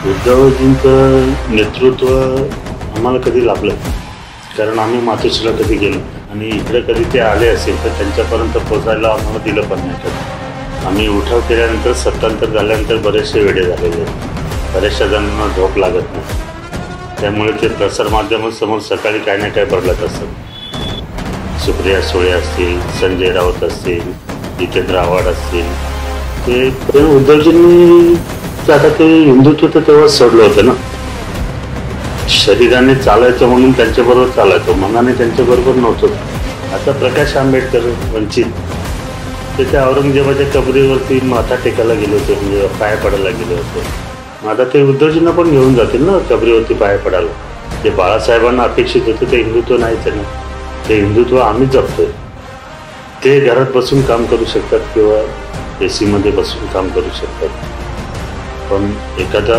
उद्धवजींचं नेतृत्व आम्हाला कधी लाभलं, कारण आम्ही मातोश्रीला कधी गेलो आणि इकडे कधी ते आले असेल तर त्यांच्यापर्यंत पोहोचायला आम्हाला दिलं पण नाही कधी. आम्ही उठाव केल्यानंतर सत्तांतर झाल्यानंतर बरेचसे वेडे झालेले आहेत, बऱ्याचशा जणांना झोप लागत नाही, त्यामुळे ते प्रसारमाध्यमांसमोर सकाळी काय ना काय बदलत असतात. सुप्रिया सुळे असतील, संजय राऊत असतील, जितेंद्र आव्हाड असतील, ते उद्धवजींनी आता ते हिंदुत्व तर तेव्हाच सोडलं होतं ना. शरीराने चालायचं म्हणून त्यांच्याबरोबर चालायचं, मनाने त्यांच्याबरोबर नव्हतं. आता प्रकाश आंबेडकर वंचित ते त्या औरंगजेबाच्या कबरीवरती माथा टेकायला गेले होते, म्हणजे पाय पडायला गेले होते. आता ते उद्धवजींना पण घेऊन जातील ना कबरीवरती पाय पडायला. ते बाळासाहेबांना अपेक्षित होतं ते हिंदुत्व नाहीच आहे ना, ते हिंदुत्व आम्हीच जपतोय. ते घरात बसून काम करू शकतात किंवा AC मध्ये बसून काम करू शकतात, पण एखादा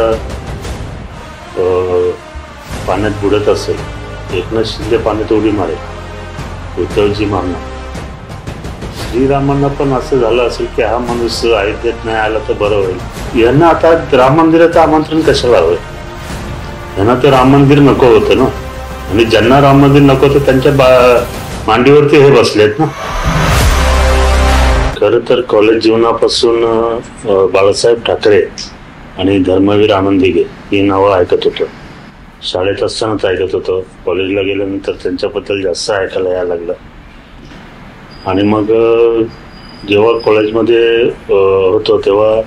पाण्यात बुडत असेल, एकनाथ शिंदे पाण्यात उडी मारेल, उद्धवजी मारणार. श्रीरामांना पण असं झालं असेल की हा मनुष्य अयोध्येत नाही आला तर बरं होईल. यांना आता राम मंदिराचं आमंत्रण कशाला हवंय? यांना तर राम मंदिर नको होतं ना, आणि ज्यांना राम मंदिर नको होतं त्यांच्या मांडीवरती हे बसलेत ना. खरं तर कॉलेज जीवनापासून बाळासाहेब ठाकरे आणि धर्मवीर आनंद दिघे ही नावं ऐकत होतो. शाळेत असतानाच ऐकत होतो, कॉलेजला गेल्यानंतर त्यांच्याबद्दल जास्त ऐकायला यायला लागलं. आणि मग जेव्हा कॉलेजमध्ये होतो तेव्हा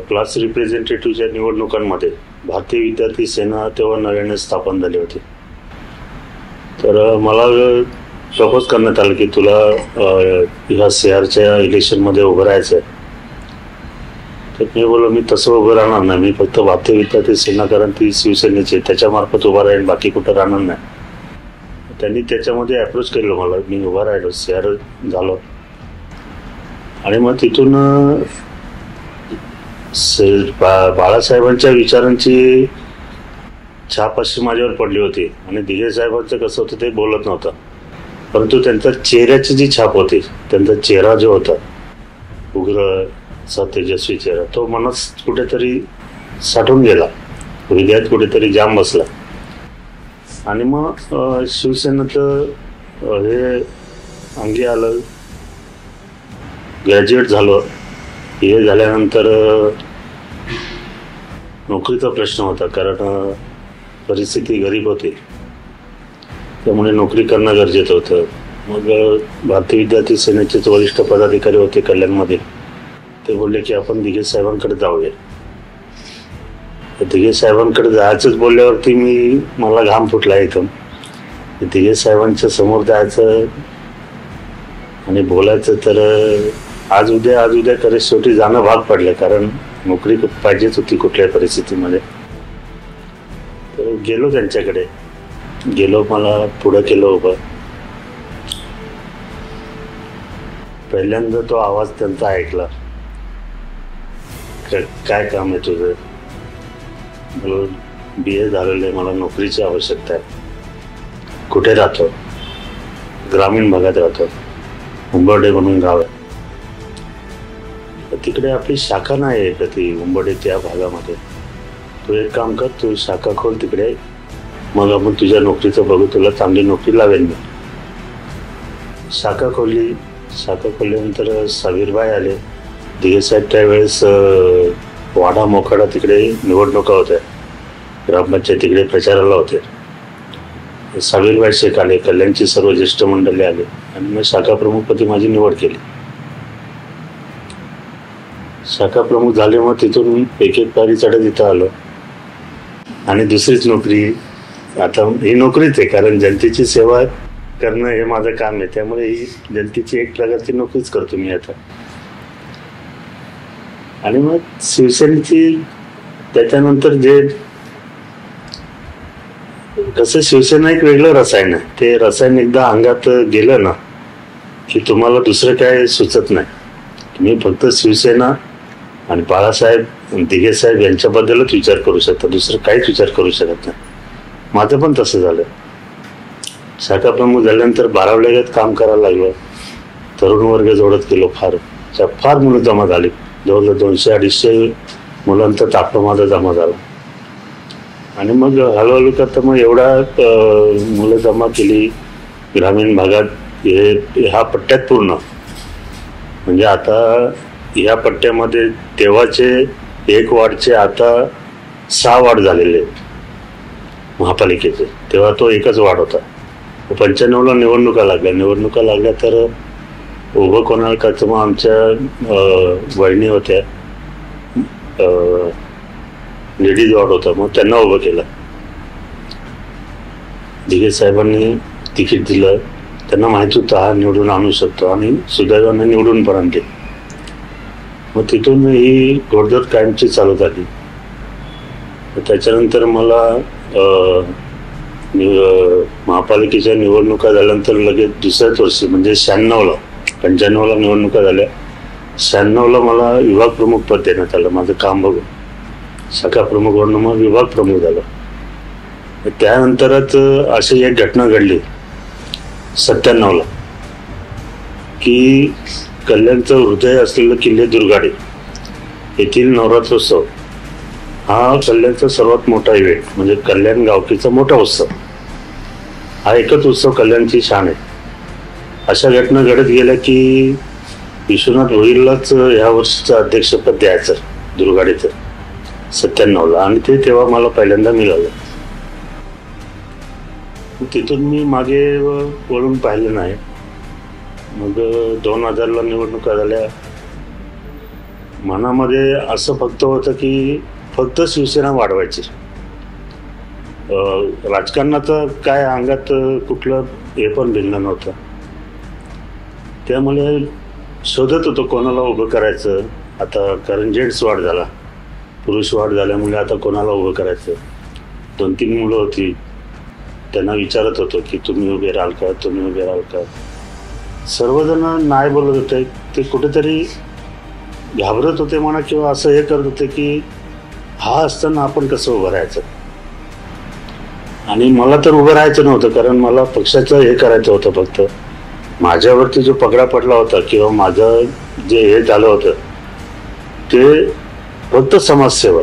क्लास रिप्रेझेंटेटिव्हच्या निवडणुकांमध्ये भारतीय विद्यार्थी सेना तेव्हा नव्याने स्थापन झाली होती. तर मला प्रपोज करण्यात आलं की तुला ह्या CRच्या इलेक्शनमध्ये उभं राहायचं आहे. तर मी बोललो मी तसं उभं राहणार नाही, मी फक्त भारतीय विद्यार्थी सेना, कारण ती शिवसेनेची, त्याच्यामार्फत उभा राहील, बाकी कुठं राहणार नाही. त्यांनी त्याच्यामध्ये अप्रोच केलं मला, मी उभा राहिलो, CR झालो. आणि मग तिथून बाळासाहेबांच्या विचारांची छाप अशी माझ्यावर पडली होती. आणि दिघे साहेबांचं कसं होतं ते बोलत नव्हतं, परंतु त्यांच्या चेहऱ्याची जी छाप होती, त्यांचा चेहरा जो होता उग्र असा तेजस्वी चेहरा, तो मनात कुठेतरी साठून गेला, हृदयात कुठेतरी जाम बसला. आणि मग शिवसेनेचं हे अंगी आलं, ग्रॅज्युएट झालो. हे झाल्यानंतर नोकरीचा प्रश्न होता, कारण परिस्थिती गरीब होती, त्यामुळे नोकरी करणं गरजेचं होतं. मग भारतीय विद्यार्थी सेनेचेच वरिष्ठ पदाधिकारी होते कल्याणमध्ये, ते बोलले की आपण दिघे साहेबांकडे जाऊया. दिघे साहेबांकडे जायचंच बोलल्यावरती मला घाम फुटला इथून. दिघे साहेबांच्या समोर जायचं आणि बोलायचं, तर आज उद्या करत शेवटी जाणं भाग पडलं, कारण नोकरी पाहिजेच होती कुठल्याही परिस्थितीमध्ये. तर गेलो त्यांच्याकडे, मला पुढं केलं उभं. पहिल्यांदा तो आवाज त्यांचा ऐकला, काय काम आहे तुझं? मला BA झालेलं आहे, मला नोकरीची आवश्यकता आहे. कुठे राहतो? ग्रामीण भागात राहतो, उंबर्डे म्हणून गाव आहे. तिकडे आपली शाखा नाही आहे का ती उंबर्डे त्या भागामध्ये. तू एक काम कर, तू शाखा खोल तिकडे, मग आपण तुझ्या नोकरीचं बघू, तुला चांगली नोकरी लावेल मी. शाखा खोलल्यानंतर सावीरबाई आले. दिघे साहेब त्यावेळेस वाडा मोखाडा तिकडे निवडणुका होत्या, ग्रामपंचायत तिकडे प्रचाराला होते. सावीरबाई शेख आले, कल्याणची सर्व ज्येष्ठ मंडळी आले, आणि मग शाखा प्रमुखपदी माझी निवड केली. शाखा प्रमुख झाले, मग तिथून एक पायरी चढत इथं आलो. आणि दुसरीच नोकरी, आता ही नोकरीच आहे, कारण जनतेची सेवा करणं हे माझं काम आहे, त्यामुळे ही जनतेची एक प्रकारची नोकरीच करतो मी आता. आणि मग शिवसेनेची त्याच्यानंतर कसं शिवसेना एक वेगळं रसायन आहे. ते रसायन एकदा अंगात गेलं ना की तुम्हाला दुसरं काय सुचत नाही. तुम्ही फक्त शिवसेना आणि बाळासाहेब दिघे साहेब यांच्याबद्दलच विचार करू शकता, दुसरं काहीच विचार करू शकत नाही. माझं पण तसं झालं. शाखा प्रमुख झाल्यानंतर बारावल्यात काम करायला लागलं, तरुण वर्ग जोडत गेलो. फार मुलं जमा झाली, जवळजवळ 200-250 मुलांचा ताफा माझा जमा झाला. आणि मग हळूहळू करता मग एवढा मुलं जमा केली ग्रामीण भागात, ह्या पट्ट्यात पूर्ण. म्हणजे आता या पट्ट्यामध्ये तेव्हाचे 1 वॉर्डचे आता 6 वॉर्ड झालेले आहेत महापालिकेचे. तेव्हा तो एकच वॉर्ड होता. 95ला निवडणुका लागल्या तर उभं कोणाला करायचं. मग आमच्या वहिनी होत्या, लेडीज वॉर्ड होता, मग त्यांना उभं केलं. दिघे साहेबांनी तिकीट दिलं. त्यांना माहिती होतं हा निवडून आणू शकतो आणि सुदैवाने निवडून पण आणले. मग तिथून ही घोडदौड कायमची चालू झाली. त्याच्यानंतर मला महापालिकेच्या निवडणुका झाल्यानंतर लगेच दुसऱ्याच वर्षी म्हणजे 96ला, 95ला निवडणुका झाल्या. 96ला मला विभाग प्रमुख पद देण्यात आलं. माझं काम बघून शाखा प्रमुख म्हणून मग विभाग प्रमुख झालं. त्यानंतरच अशी एक घटना घडली 97ला की कल्याणचं हृदय असलेलं किल्ले दुर्गाडे येथील नवरात्रोत्सव हा कल्याणचा सर्वात मोठा इव्हेंट, म्हणजे कल्याण गावकीचा मोठा उत्सव. हा एकच उत्सव कल्याणची शान आहे. अशा घटना घडत गेल्या की विश्वनाथ भोईरलाच ह्या वर्षीचं अध्यक्षपद द्यायचं दुर्गाडेचं 97ला. आणि ते तेव्हा मला पहिल्यांदा मिळालं. तिथून मी मागे वळून पाहिलं नाही. मग 2000ला निवडणुका झाल्या. मनामध्ये असं फक्त होतं की फक्त शिवसेना वाढवायची. राजकारणाचं काय अंगात कुठलं हे पण भिन्न नव्हतं. त्यामुळे शोधत होतो कोणाला उभं करायचं. आता कारण जेंट्स वाढ झाला, पुरुष वाढ झाल्यामुळे आता कोणाला उभं करायचं. 2-3 मुलं होती, त्यांना विचारत होतो की तुम्ही उभे राहाल का, तुम्ही उभे राहाल का. सर्वजण नाही बोलत होते. ते कुठेतरी घाबरत होते म्हणा, किंवा असं हे करत होते की हा असताना आपण कसं उभं राहायचं. आणि मला तर उभं राहायचं नव्हतं, कारण मला पक्षाचं हे करायचं होतं. फक्त माझ्यावरती जो पगडा पडला होता किंवा माझं जे हे झालं होतं ते फक्त समाजसेवा,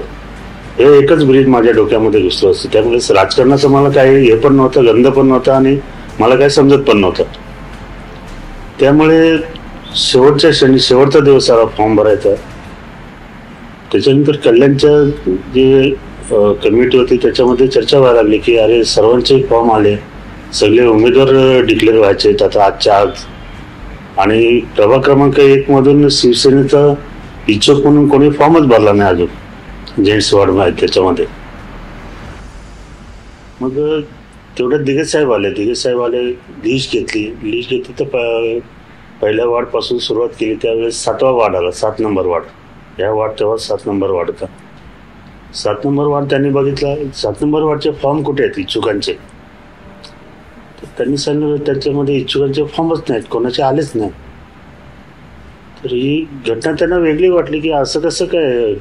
हे एकच ब्रीज माझ्या डोक्यामध्ये घुसलं असतं. त्यामुळे राजकारणाचं मला काही हे पण नव्हतं, गंध पण नव्हता आणि मला काही समजत पण नव्हतं. त्यामुळे शेवटच्या क्षणी, शेवटचा दिवस आला फॉर्म भरायचा. त्याच्यानंतर कल्याणच्या जे कमिटी होती त्याच्यामध्ये चर्चा व्हायला लागली की अरे सर्वांचे फॉर्म आले, सगळे उमेदवार डिक्लेअर व्हायचे आता आजच्या आज. आणि प्रभाग क्रमांक 1 मधून शिवसेनेचा इच्छुक म्हणून कोणी फॉर्मच भरला नाही अजून, जेंट्स वॉर्ड आहेत त्याच्यामध्ये. मग तेवढ्यात दिघे साहेब आले. लिस्ट घेतली तर पहिल्या वार्डपासून सुरुवात केली. त्यावेळेस 7वा वार्ड आला, 7 नंबर वार्ड. ह्या वार्ड तेव्हा 7 नंबर वार्ड होता. 7 नंबर वार्ड त्यांनी बघितला. 7 नंबर वार्डचे फॉर्म कुठे आहेत इच्छुकांचे. त्यांनी सांगितलं त्याच्यामध्ये इच्छुकांचे फॉर्मच नाहीत, कोणाचे आलेच नाही. तर ही घटना त्यांना वेगळी वाटली की असं कसं काय.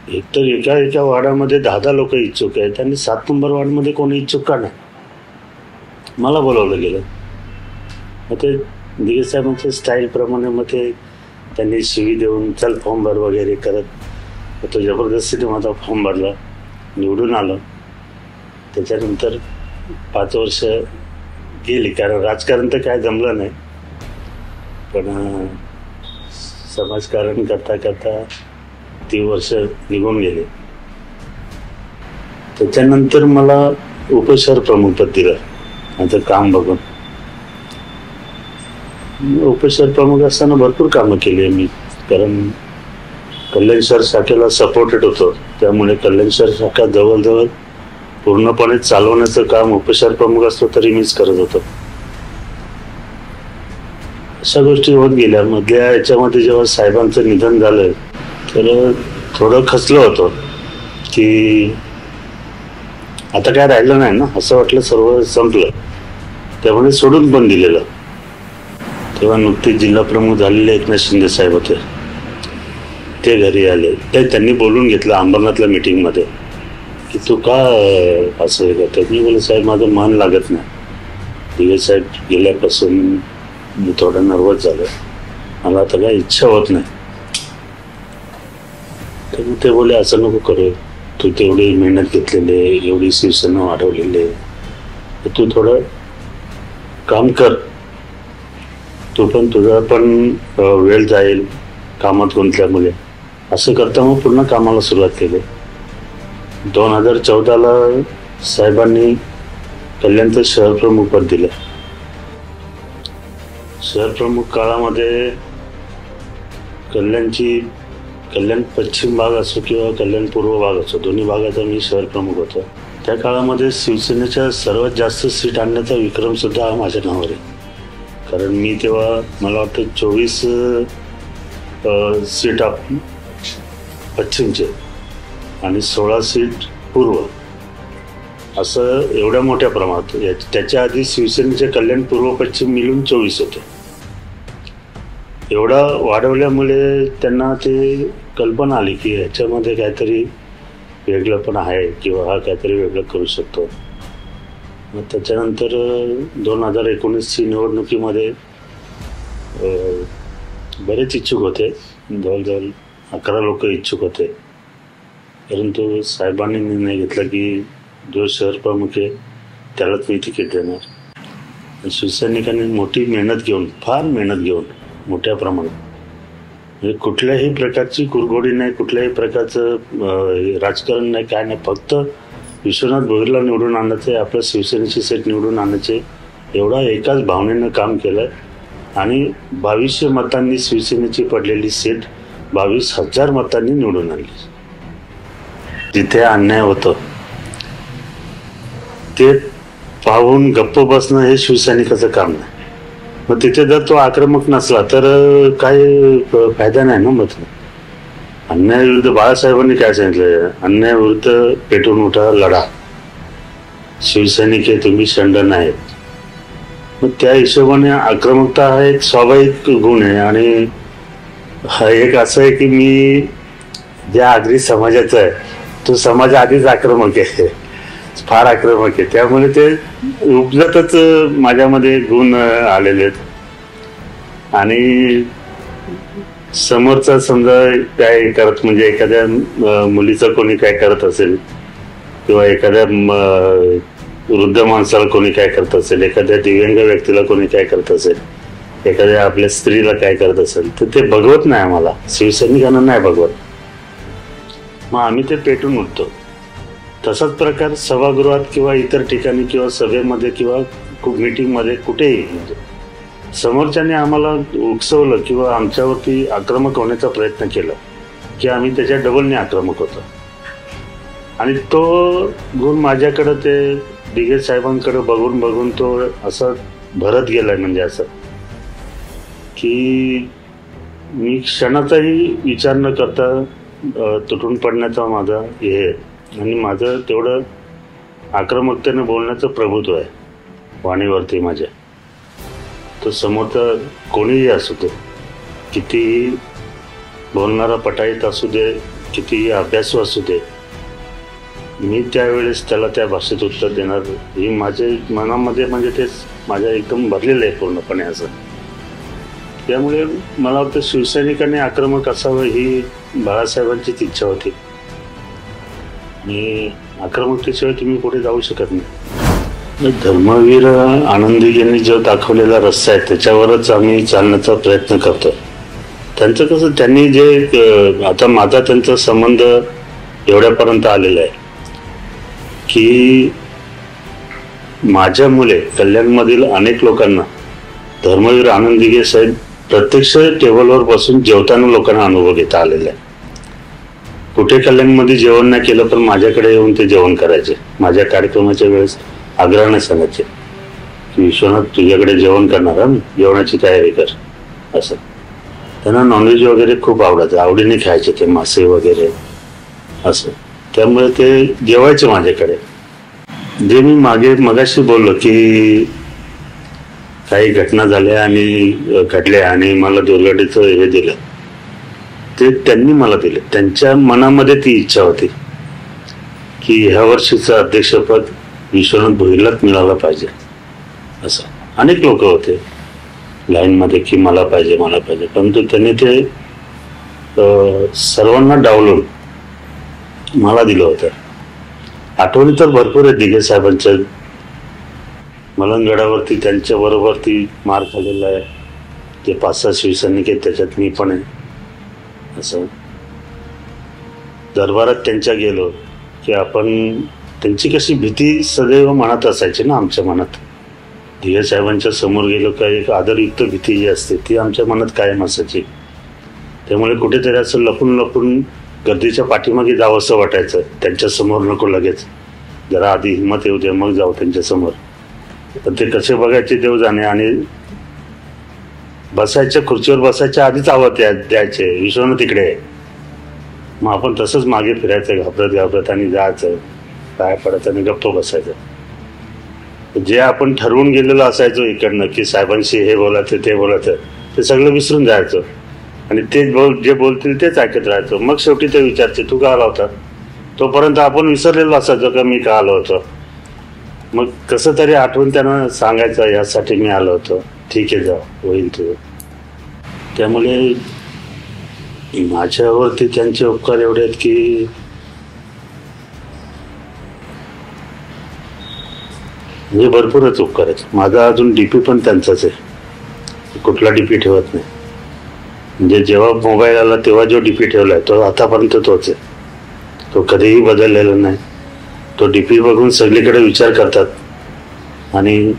एकतर एका वार्डामध्ये 10 लोक इच्छुक आहेत आणि 7 नंबर वार्डमध्ये कोणी इच्छुक का नाही. मला बोलावलं गेलं. मग ते दिघे साहेबांच्या स्टाईलप्रमाणे मग ते त्यांनी शिवी देऊन चल फॉर्म भर वगैरे करत तो जबरदस्तीने माझा फॉर्म भरला, निवडून आलं. त्याच्यानंतर 5 वर्ष गेली, कारण राजकारण तर काय जमलं नाही, पण समाजकारण करता करता 3 वर्ष निघून गेले. त्याच्यानंतर मला उपशहर प्रमुख पद दिलं माझं काम बघून. उपशहर प्रमुख असताना भरपूर कामं केली मी, कारण कल्याण शहर शाखेला सपोर्टेड होतो. त्यामुळे कल्याण शहर शाखा जवळजवळ पूर्णपणे चालवण्याचं काम उपशहर प्रमुख असतो तरी मीच करत होतो. अशा गोष्टी होत गेल्या. मधल्या याच्यामध्ये जेव्हा साहेबांचं निधन झालं तर थोडं खचलं होतं की आता काय राहिलं नाही ना, असं वाटलं सर्व संपलं. त्यामुळे सोडून पण दिलेलं. तेव्हा नुकतेच जिल्हा प्रमुख झालेले एकनाथ शिंदे साहेब होते, ते घरी आले. त्यांनी बोलून घेतलं अंबरनाथला मीटिंगमध्ये की तू का असं हे करतात. मी बोलले साहेब माझं मन लागत नाही. दिघे साहेब गेल्यापासून मी थोडं नर्वस झालं, मला आता काय इच्छा होत नाही. तर मग ते बोले असं नको करू, तू तेवढी मेहनत घेतलेली आहे, एवढी शिवसेना वाढवलेली आहे, तर तू थोडं काम कर, तू पण तुझा पण वेळ जाईल कामात गुंतल्यामुळे. असं करता मग पूर्ण कामाला सुरुवात केली. 2014ला साहेबांनी कल्याणचं शहर प्रमुख पद दिलं. शहर प्रमुख काळामध्ये कल्याण पश्चिम भाग असो किंवा कल्याण पूर्व भाग असो, दोन्ही भागाचा मी शहर प्रमुख होतो. त्या काळामध्ये शिवसेनेच्या सर्वात जास्त सीट आणण्याचा विक्रम सुद्धा हा माझ्या नावावर आहे. कारण मी तेव्हा मला वाटतं 24 सीट पश्चिमचे आणि 16 सीट पूर्व, असं एवढ्या मोठ्या प्रमाणात. त्याच्या आधी शिवसेनेचे कल्याण पूर्व पश्चिम मिळून 24 होते. एवढा वाढवल्यामुळे त्यांना ते कल्पना आली की ह्याच्यामध्ये काहीतरी वेगळं पण आहे किंवा हा काहीतरी वेगळं करू शकतो. मग त्याच्यानंतर 2019ची निवडणुकीमध्ये बरेच इच्छुक होते, जवळजवळ 11 लोक इच्छुक होते. परंतु साहेबांनी निर्णय घेतला की जो शहर प्रमुख आहे त्यालाच मी तिकीट देणार. शिवसैनिकांनी मोठी मेहनत घेऊन, फार मेहनत घेऊन, मोठ्या प्रमाणात, म्हणजे कुठल्याही प्रकारची कुरघोडी नाही, कुठल्याही प्रकारचं राजकारण नाही, काय नाही, फक्त विश्वनाथ भोईरला निवडून आणायचे, आपल्या शिवसेनेची सीट निवडून आणायचे, एवढा एकाच भावनेनं काम केलं. आणि 2200 मतांनी शिवसेनेची पडलेली सीट 22,000 मतांनी निवडून आणली. जिथे अन्याय होतं ते पाहून गप्प बसणं हे शिवसैनिकाचं काम नाही. मग तिथे जर तो आक्रमक नसला तर काही फायदा नाही ना. मग अन्यायाविरुद्ध बाळासाहेबांनी काय सांगितलं, अन्यायाविरुद्ध पेटून उठा, लढा, शिवसैनिक हे तुम्ही शंड नाहीत. मग त्या हिशोबाने आक्रमकता हा एक स्वाभाविक गुण आहे. आणि हा एक असं आहे की मी ज्या आगरी समाजाचा आहे तो समाज आधीच आक्रमक आहे, फार आक्रमक आहे. त्यामुळे ते उपजतच माझ्यामध्ये गुण आलेले आहेत. आणि समोरचा समजा काय करत, म्हणजे एखाद्या मुलीचं कोणी काय करत असेल किंवा एखाद्या वृद्ध माणसाला कोणी काय करत असेल, एखाद्या दिव्यांग व्यक्तीला कोणी काय करत असेल, एखाद्या आपल्या स्त्रीला काय करत असेल, तर ते बघवत नाही आम्हाला, शिवसैनिकांना नाही बघवत. मग आम्ही ते पेटून उठतो. तसाच प्रकार सभागृहात किंवा इतर ठिकाणी किंवा सभेमध्ये किंवा मीटिंगमध्ये कुठेही, म्हणजे समोरच्याने आम्हाला उकसवलं किंवा आमच्यावरती आक्रमक होण्याचा प्रयत्न केला की आम्ही त्याच्या डबलने आक्रमक होतो. आणि तो गुण माझ्याकडं ते दिघे साहेबांकडे बघून बघून तो असं भरत गेलाय, म्हणजे असं की मी क्षणाचाही विचार न करता तुटून पडण्याचा माझा हे, आणि माझं तेवढं आक्रमकतेने बोलण्याचं प्रभुत्व आहे वाणीवरती माझ्या. तो समोरचा कोणीही असू दे, कितीही बोलणारा पटाईत असू दे, कितीही अभ्यासू असू दे, मी त्यावेळेस त्याला त्या भाषेत उत्तर देणार. ही माझ्या मनामध्ये, म्हणजे तेच माझ्या एकदम भरलेलं आहे पूर्णपणे असं. त्यामुळे मला वाटतं शिवसैनिकांनी आक्रमक असावं ही बाळासाहेबांचीच इच्छा होती. आणि आक्रमकतेशिवाय तुम्ही पुढे जाऊ शकत नाही. धर्मवीर आनंदी यांनी जो दाखवलेला रस्ता आहे त्याच्यावरच आम्ही चालण्याचा प्रयत्न करतो. त्यांचं कसं, त्यांनी जे आता माझा त्यांचा संबंध एवढ्यापर्यंत आलेला आहे की माझ्या मुले कल्याणमधील अनेक लोकांना धर्मवीर आनंद दिघे साहेब प्रत्यक्ष टेबलवर बसून जेवताना लोकांना अनुभव घेता आलेला आहे. कुठे कल्याणमध्ये जेवण नाही केलं पण माझ्याकडे येऊन ते जेवण करायचे. माझ्या कार्यक्रमाच्या वेळेस आग्रहाने सांगायचे की विश्वनाथ तुझ्याकडे जेवण करणार, जेवणाची तयारी कर, असं. त्यांना नॉनव्हेज वगैरे खूप आवडायचं, आवडीने खायचे ते मासे वगैरे असं. त्यामुळे ते जेवायचे माझ्याकडे. जे मी मगाशी बोललो की काही घटना झाल्या आणि घडल्या आणि मला दुर्घटनेचं हे दिलं, ते त्यांनी मला दिले. त्यांच्या मनामध्ये ती इच्छा होती की ह्या वर्षीचं अध्यक्षपद विश्वनाथ भोईरलाच मिळालं पाहिजे असं. अनेक लोक होते लाईनमध्ये की मला पाहिजे मला पाहिजे, परंतु त्यांनी ते सर्वांना डावलून मला दिलं होतं. आठवणी तर भरपूर आहेत दिघे साहेबांच्या. मलंगगडावरती त्यांच्या बरोबर ती मार खाल्लेला आहे. जे 5-6 शिवसैनिक आहेत त्याच्यात मी पण आहे. असं दरबारात त्यांच्या गेलो की आपण त्यांची कशी भीती सदैव मनात असायची ना आमच्या मनात. दिघे साहेबांच्या समोर गेलो का एक आदरयुक्त भीती जी असते ती आमच्या मनात कायम असायची. त्यामुळे कुठेतरी असं लपून लपून गर्दीच्या पाठीमागे जावं असं वाटायचं. त्यांच्या समोर नको, लगेच जरा आधी हिंमत येऊ दे मग जाऊ त्यांच्या समोर. पण ते कसे बघायचे देव जाणे. आणि बसायच्या खुर्चीवर बसायच्या आधीच आवाज द्यायचे, विश्वनाथ तिकडे. मग आपण तसंच मागे फिरायचं घाबरत घाबरत आणि जायचं, पाय पडत आणि गप्प बसायचं. जे आपण ठरवून गेलेलं असायचो इकडनं की साहेबांशी हे बोलायचं ते बोलायचं, ते सगळं विसरून जायचं आणि ते जे बोलतील तेच ऐकत राहायचो. मग शेवटी ते विचारते तू का आला होता. तोपर्यंत आपण विसरलेलो असायचो का मी का आलो होतो. मग कसं तरी आठवून त्यांना सांगायचं यासाठी मी आलो होतो, ठीक आहे जा होईल तुझं. त्यामुळे माझ्यावरती त्यांचे उपकार एवढे आहेत की म्हणजे भरपूरच उपकार आहेत. माझा अजून डीपी पण त्यांचाच आहे, कुठला डीपी ठेवत नाही. म्हणजे जेव्हा मोबाईल आला तेव्हा जो डीपी ठेवलाय तो आतापर्यंत तोच आहे, तो कधीही बदललेला नाही. तो डीपी बघून सगळीकडे विचार करतात आणि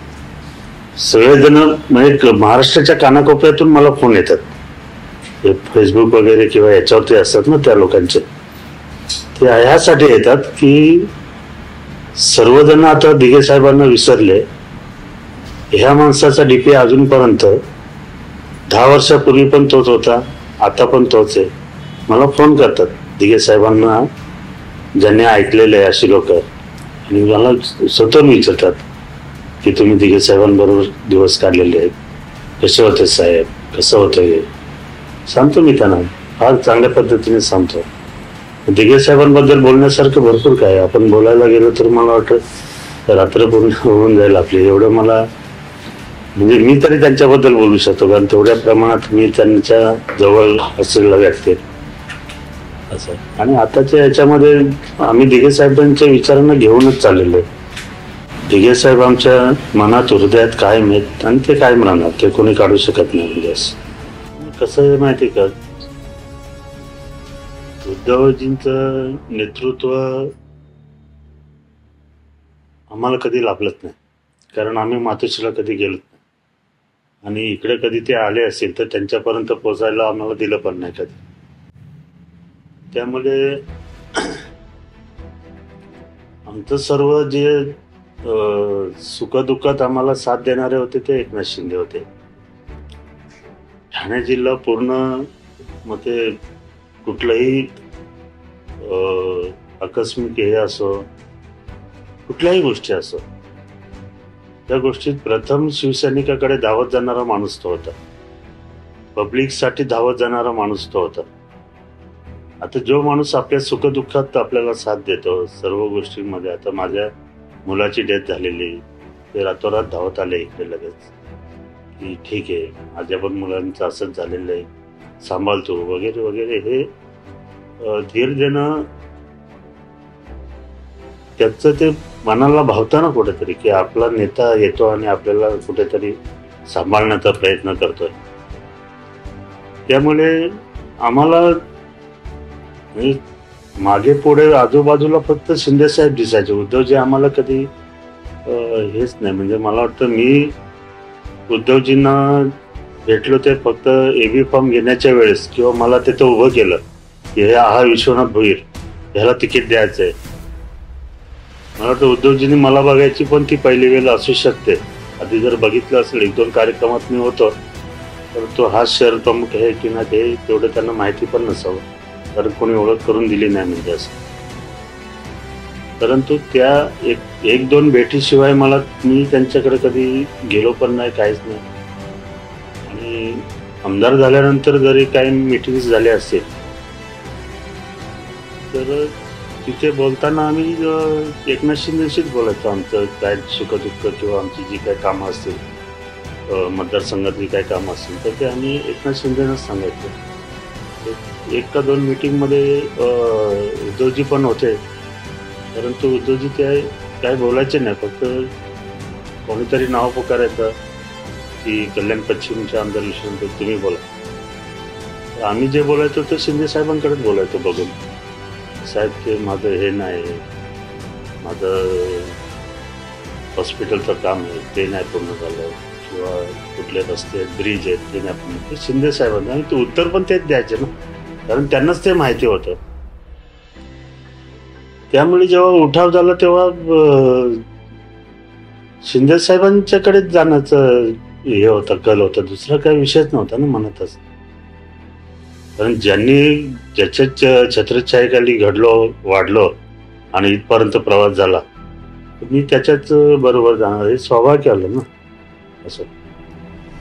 सगळेजण म्हणजे महाराष्ट्राच्या कानाकोपऱ्यातून मला फोन येतात. हे फेसबुक वगैरे किंवा याच्यावरती असतात ना त्या लोकांचे, ते ह्यासाठी येतात की सर्वजण आता दिघे साहेबांना विसरले. ह्या माणसाचा डीपी अजूनपर्यंत 10 वर्षापूर्वी पण तोच होता, आता पण तोच आहे. मला फोन करतात दिघे साहेबांना ज्यांनी ऐकलेले आहे अशी लोक, आणि मला स्वतःहून विचारतात की तुम्ही दिघे साहेबांबरोबर दिवस काढलेले आहेत, कसे होते साहेब, कसं होतं हे. सांगतो मी त्यांना, फार चांगल्या पद्धतीने सांगतो. दिघे साहेबांबद्दल बोलण्यासारखं भरपूर काय. आपण बोलायला गेलो तर मला वाटतं रात्र पूर्ण होऊन जाईल आपली. एवढं मला म्हणजे मी तरी त्यांच्याबद्दल बोलू शकतो, कारण तेवढ्या प्रमाणात मी त्यांच्या जवळ असलेला व्यक्ती असं. आणि आताच्या याच्यामध्ये आम्ही दिघे साहेबांच्या विचारांना घेऊनच चाललेलो आहे. दिघे साहेब आमच्या मनात हृदयात कायम आहेत आणि ते कायम राहणार, ते कोणी काढू शकत नाही. म्हणजे कसं आहे माहिती का, उद्धवजींचं नेतृत्व आम्हाला कधी लाभलंच नाही, कारण आम्ही मातोश्रीला कधी गेलो नाही आणि इकडे कधी ते आले असेल तर त्यांच्यापर्यंत पोहोचायला आम्हाला दिलं पण नाही कधी. त्यामुळे आमचं सर्व जे सुखदुःखात आम्हाला साथ देणारे होते ते एकनाथ शिंदे होते. ठाणे जिल्हा पूर्ण मग ते कुठलंही आकस्मिक हे असो, कुठल्याही गोष्टी असो, त्या गोष्टीत प्रथम शिवसैनिकाकडे धावत जाणारा माणूस तो होता. पब्लिकसाठी धावत जाणारा माणूस तो होता. आता जो माणूस आपल्या सुखदुःखात आपल्याला साथ देतो सर्व गोष्टींमध्ये, आता माझ्या मुलाची डेथ झालेली, ते रातोरात धावत आले इकडे लगेच की ठीक आहे माझ्या पण मुलांचं असंच झालेलं आहे, सांभाळतो वगैरे वगैरे. हे धीर देणं त्याचं ते मनाला भावतं ना कुठेतरी, की आपला नेता येतो आणि आपल्याला कुठेतरी सांभाळण्याचा प्रयत्न करतोय. त्यामुळे आम्हाला मागे पुढे आजूबाजूला फक्त शिंदे साहेब दिसायचे. उद्धवजी आम्हाला कधी हेच नाही. म्हणजे मला वाटतं मी उद्धवजींना भेटलो ते फक्त एबी फॉर्म घेण्याच्या वेळेस, किंवा मला तिथं उभं केलं की हे हा विश्वनाथ भोईर, ह्याला तिकीट द्यायचंय. मला वाटतं उद्धवजींनी मला बघायची पण ती पहिली वेळ असू शकते. आधी जर बघितलं असेल 1-2 कार्यक्रमात मी होतो, तर तो हा शहर प्रमुख आहे की ना ते तेवढं त्यांना माहिती पण नसावं, कारण कोणी ओळख करून दिली नाही म्हणजे असं. परंतु त्या 1-2 भेटीशिवाय मी त्यांच्याकडे कधी गेलो पण नाही, काहीच नाही. आणि आमदार झाल्यानंतर जरी काही मीटिंग्स झाल्या असेल तर तिथे बोलताना आम्ही एकनाथ शिंदेशीच बोलायचो. आमचं काय सुखदुःख किंवा आमची जी काय कामं असतील, मतदारसंघातली काय कामं असतील, तर ते आम्ही एकनाथ शिंदेनाच सांगायचो. एक का दोन मीटिंगमध्ये उद्धवजी पण होते, परंतु उद्धवजी ते काय बोलायचे नाही, फक्त कोणीतरी नाव पुकारायचं की कल्याण पश्चिमच्या आमदार विषयी तुम्ही बोला. आम्ही जे बोलायचो ते शिंदे साहेबांकडेच बोलायचो बघून, साहेब ते माझं हे नाही, माझं हॉस्पिटलचं काम आहे ते नाही पूर्ण झालं, किंवा कुठले रस्ते ब्रिज आहेत ते नाही पूर्ण, ते शिंदे साहेबांना. आणि ते उत्तर पण तेच द्यायचे ना, कारण त्यांनाच ते माहिती होतं. त्यामुळे जेव्हा उठाव झाला तेव्हा शिंदे साहेबांच्याकडेच जाण्याचं हे होतं, कल होता, दुसरा काही विषयच नव्हता ना मनातच. कारण ज्याच्या छत्रछायेखाली घडलो, वाढलो आणि इथपर्यंत प्रवास झाला, मी त्याच्याच बरोबर जाणार हे स्वाभाविक आलं ना असं.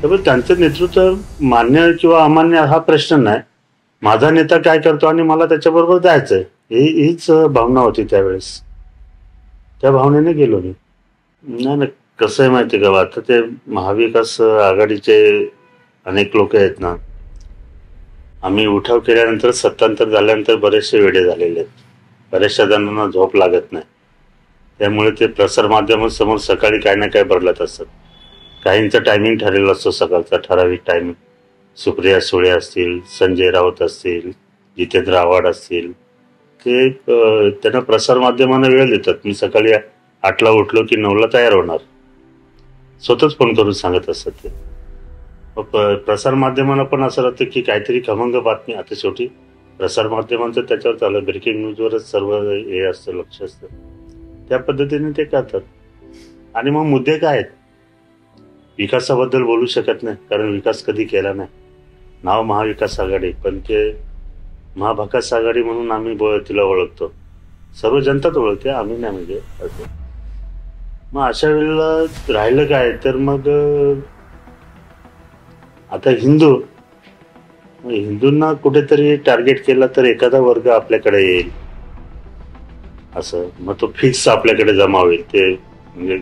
त्यामुळे त्यांचं नेतृत्व मान्य किंवा अमान्य हा प्रश्न नाही, माझा नेता काय करतो आणि मला त्याच्याबरोबर जायचंय हीच भावना होती त्यावेळेस. त्या भावनेने गेलो मी. नाही, कसं आहे माहिती का, आता ते महाविकास आघाडीचे अनेक लोक आहेत ना, आम्ही उठाव केल्यानंतर सत्तांतर झाल्यानंतर बरेचसे वेडे झालेले आहेत, बऱ्याचशा जणांना झोप लागत नाही. त्यामुळे ते प्रसारमाध्यमांसमोर सकाळी काय ना काय बदलत असतात. काहींचा टायमिंग ठरलेला असतो सकाळचा, ठराविक टायमिंग. सुप्रिया सुळे असतील, संजय राऊत असतील, जितेंद्र आव्हाड असतील, ते त्यांना प्रसारमाध्यमांना वेळ देतात. मी सकाळी 8ला उठलो की 9ला तयार होणार, स्वतःच फोन करून सांगत असतात ते. प्रसारमाध्यमांना पण असं राहतं की काहीतरी खमंग बातमी, आता शेवटी प्रसारमाध्यमांचं त्याच्यावर चाललं, ब्रेकिंग न्यूजवरच सर्व हे असतं, लक्ष असतं, त्या पद्धतीने ते करतात. आणि मग मुद्दे काय आहेत, विकासाबद्दल बोलू शकत नाही कारण विकास कधी केला नाही. नाव महाविकास आघाडी, पण ते महाविकास आघाडी म्हणून आम्ही तिला ओळखतो, सर्व जनताच ओळखते, आम्ही नाही म्हणजे असं. मग अशा वेळेला राहिलं काय तर मग आता हिंदूंना कुठेतरी टार्गेट केला तर एखादा वर्ग आपल्याकडे येईल असं, मग तो फिक्स आपल्याकडे जमा होईल. ते म्हणजे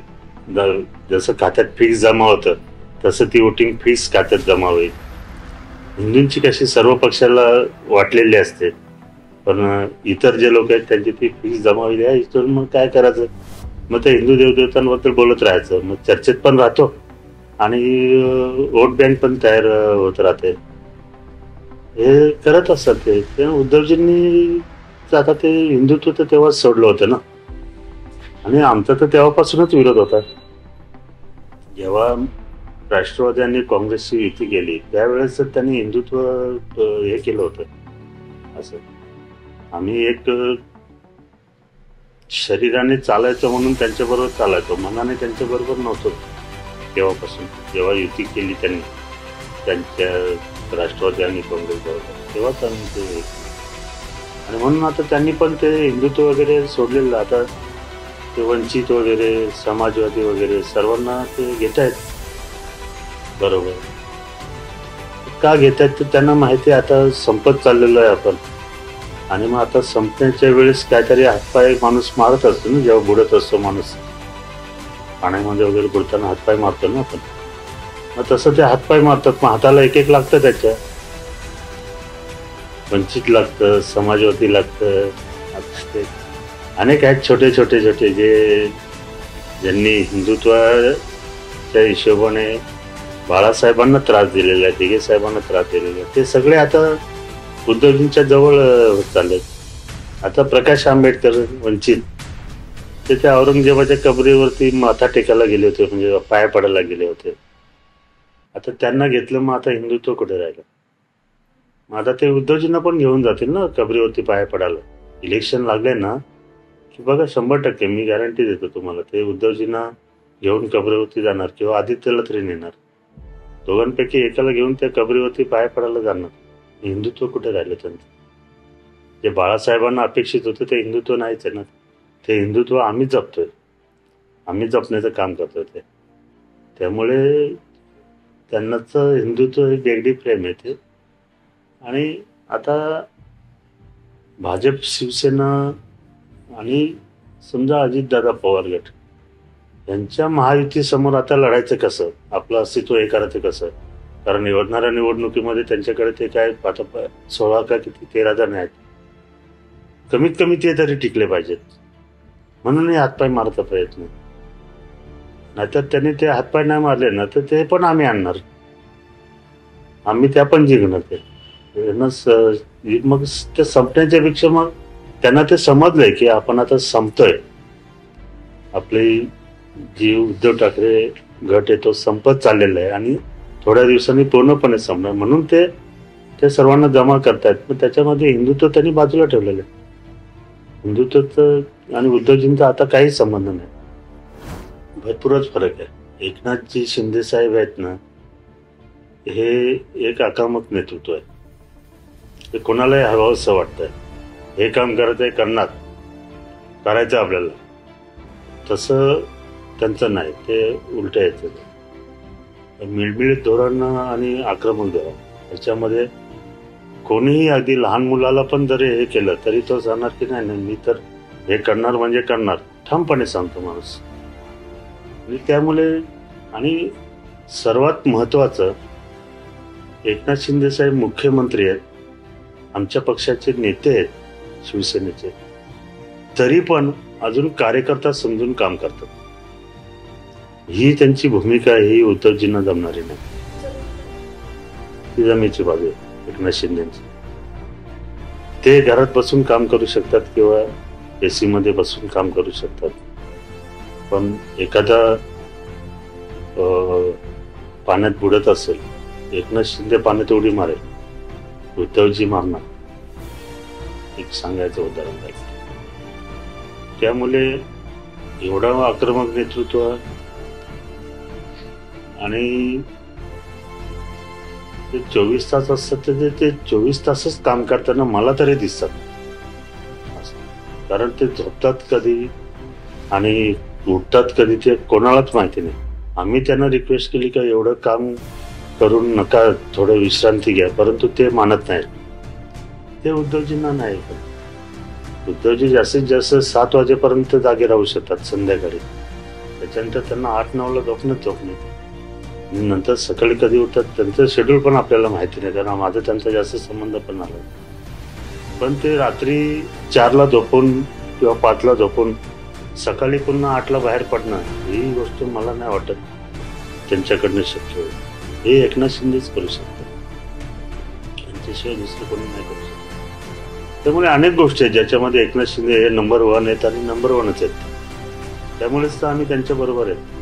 जसं खात्यात फिक्स जमा होतं तसं ती वोटिंग फिक्स खात्यात जमा होईल. हिंदूंची कशी सर्व पक्षाला वाटलेली असते, पण इतर जे लोक आहेत त्यांची ती फिक्स जमा होईल. या हिशोबाने मग काय करायचं, मग ते हिंदू देवदेवतांबद्दल बोलत राहायचं, मग चर्चेत पण राहतो आणि वोट बँक पण तयार होत राहते. हे करत असतात ते. उद्धवजींनी आता ते हिंदुत्व तर तेव्हाच सोडलं होतं ना, आणि आमचा तर तेव्हापासूनच विरोध होता. जेव्हा राष्ट्रवादी आणि काँग्रेसची युती केली त्यावेळेस त्यांनी हिंदुत्व हे केलं होतं असं. आम्ही एक शरीराने चालायचं म्हणून त्यांच्याबरोबर चालायचो, मनाने त्यांच्याबरोबर नव्हतो तेव्हापासून. जेव्हा युती केली त्यांनी त्यांच्या राष्ट्रवादी आणि काँग्रेस बरोबर, तेव्हाच आम्ही ते, आणि म्हणून आता त्यांनी पण ते हिंदुत्व वगैरे सोडलेलं. आता ते वंचित वगैरे, समाजवादी वगैरे सर्वांना ते घेत आहेत बरोबर. का घेत आहेत तर त्यांना माहिती आहे आता संपत चाललेलो आहे आपण, आणि मग आता संपण्याच्या वेळेस काहीतरी हातपाय माणूस मारत असतो ना, जेव्हा बुडत असतो माणूस पाण्यामध्ये वगैरे बुडताना हातपाय मारतो ना आपण, मग तसं ते हातपाय मारतात. मग हाताला एक एक लागतं, त्याच्या वंचित लागतं, समाजवादी लागतं, अनेक आहेत छोटे छोटे छोटे ज्यांनी हिंदुत्वाच्या हिशोबाने बाळासाहेबांना त्रास दिलेला आहे, दिघे साहेबांना त्रास दिलेला आहे, ते सगळे आता उद्धवजींच्या जवळ होत चालले. आता प्रकाश आंबेडकर वंचित ते त्या औरंगजेबाच्या कबरीवरती माथा टेकायला गेले होते, म्हणजे पाया पडायला गेले होते. आता त्यांना घेतलं, मग आता हिंदुत्व कुठे राहिलं. मग आता ते उद्धवजींना पण घेऊन जातील ना कबरीवरती पाया पडायला. इलेक्शन लागले ना की बघा 100% मी गॅरंटी देतो तुम्हाला, ते उद्धवजींना घेऊन कबरीवरती जाणार किंवा आदित्यला तरी नेणार, दोघांपैकी एकाला घेऊन त्या कबरीवरती पाया पडायला जाणार. हिंदुत्व कुठे राहिलं त्यांचं. जे बाळासाहेबांना अपेक्षित होतं ते हिंदुत्व नाहीच आहे ना. ते हिंदुत्व आम्ही जपतोय, आम्ही जपण्याचं काम करतोय ते. त्यामुळे त्यांनाच हिंदुत्व हे बेगडी प्रेम आहे ते. आणि आता भाजप, शिवसेना आणि समजा अजितदादा पवार गट यांच्या महायुतीसमोर आता लढायचं कसं, आपलं अस्तित्व हे करायचं कसं. कारण येणाऱ्या निवडणुकीमध्ये त्यांच्याकडे ते काय आता 16 का किती 13 जण आहेत, कमीत कमी ते तरी टिकले पाहिजेत. म्हणून हातपाय मारता प्रयत्न. नाहीतर त्यांनी ते हातपाय नाही मारले ना तर ते पण आम्ही आणणार, आम्ही त्या पण जिंकणार. ते मग ते संपण्याच्या पेक्षा मग त्यांना ते समजलंय की आपण आता संपतोय, आपली जी उद्धव ठाकरे गट आहे तो संपत चाललेला आहे आणि थोड्या दिवसांनी पूर्णपणे संपणार. म्हणून ते सर्वांना जमा करतायत. पण त्याच्यामध्ये हिंदुत्व त्यांनी बाजूला ठेवलेलं आहे. हिंदुत्वाचं आणि उद्धवजींचा आता काही संबंध नाही. भरपूरच फरक आहे. एकनाथजी शिंदे साहेब आहेत ना, हे एक आक्रमक नेतृत्व आहे. ते कोणालाही हवं असं वाटतंय, हे काम करायचंय करणार, करायचं आपल्याला. तसं त्यांचं नाही, ते उलट येतं. मिळमिळीत धोरण आणि आक्रमक धोरण याच्यामध्ये कोणीही अगदी लहान मुलाला पण जरी हे केलं तरी तो सांगणार की नाही मी तर हे करणार म्हणजे करणार, ठामपणे सांगतो माणूस. आणि त्यामुळे आणि सर्वात महत्वाचं, एकनाथ शिंदे साहेब मुख्यमंत्री आहेत, आमच्या पक्षाचे नेते आहेत शिवसेनेचे, तरी पण अजून कार्यकर्ता समजून काम करतात. ही त्यांची भूमिका, ही उद्धवजींना जमणारी नाही. ती जमेची बाजू आहे एकनाथ शिंदेची. ते घरात बसून काम करू शकतात किंवा एसी मध्ये बसून काम करू शकतात, पण एखादा पाण्यात बुडत असेल, एकनाथ शिंदे पाण्यात उडी मारेल, उद्धवजी मारणार. एक सांगायचं उदाहरण द्यायचं. त्यामुळे एवढं आक्रमक नेतृत्व आणि ते 24 तास असतात, ते 24 तासच काम करताना मला तरी दिसतात. कारण ते झोपतात कधी आणि उठतात कधी ते कोणालाच माहिती नाही. आम्ही त्यांना रिक्वेस्ट केली का एवढं काम करून नका, थोडं विश्रांती घ्या, परंतु ते मानत नाहीत. ते उद्धवजींना नाही. उद्धवजी जास्तीत जास्त 7 वाजेपर्यंत जागे राहू शकतात संध्याकाळी. त्याच्यानंतर त्यांना 8-9ला झोपणे. नंतर सकाळी कधी उठतात त्यांचं शेड्यूल पण आपल्याला माहिती नाही, कारण माझा त्यांचा जास्त संबंध पण आला. पण ते रात्री 4ला झोपून किंवा 5ला झोपून सकाळी पुन्हा 8ला बाहेर पडणं, ही गोष्ट मला नाही वाटत त्यांच्याकडनं शक्य होईल. हे एकनाथ शिंदेच करू शकतात, त्यांच्याशिवाय दुसरं कोणी नाही करू शकत. त्यामुळे अनेक गोष्टी आहेत ज्याच्यामध्ये एकनाथ शिंदे हे नंबर 1 आहेत आणि नंबर 1च आहेत. त्यामुळेच तर आम्ही त्यांच्या बरोबर आहेत.